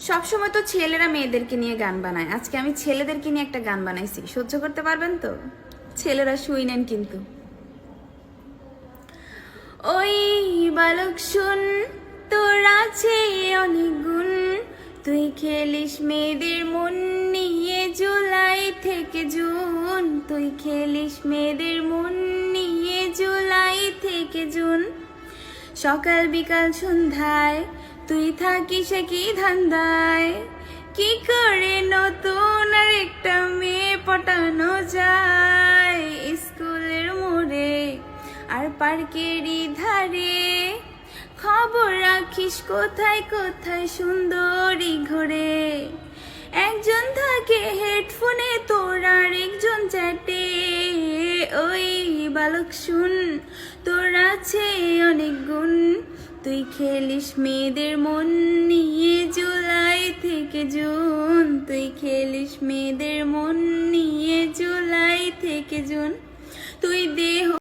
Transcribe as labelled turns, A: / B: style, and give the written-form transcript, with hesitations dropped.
A: সবসময় তো ছেলেরা মেয়েদেরকে নিয়ে গান বানায়, আজকে আমি ছেলেদেরকে নিয়ে একটা গান বানাইছি, সহ্য করতে পারবেন তো? ছেলেরা শুই নেন কিন্তু। ওই বালক শুন, তোর আছে অনেক গুণ, তুই খেলিস মেয়েদের মন নিয়ে জুলাই থেকে জুন, তুই খেলিস মেয়েদের মন নিয়ে জুলাই থেকে জুন। সকাল বিকাল সন্ধ্যায় তুই থাকিস কি ধান্দায়, কি করে নতুন আর একটা মেয়ে পটানো যায়। স্কুলের মোড়ে আর পার্কেরই ধারে খবর রাখিস কোথায় কোথায় সুন্দরী ঘোরে। একজন থাকে হেডফোনে, তোর আর একজন চ্যাটে। ওই বালক শুন, তোর আছে অনেক গুণ, তুই খেলিস মেয়েদের মন নিয়ে জুলাই থেকে জুন, তুই খেলিস মেয়েদের মন নিয়ে জুলাই থেকে জুন। তুই দেহ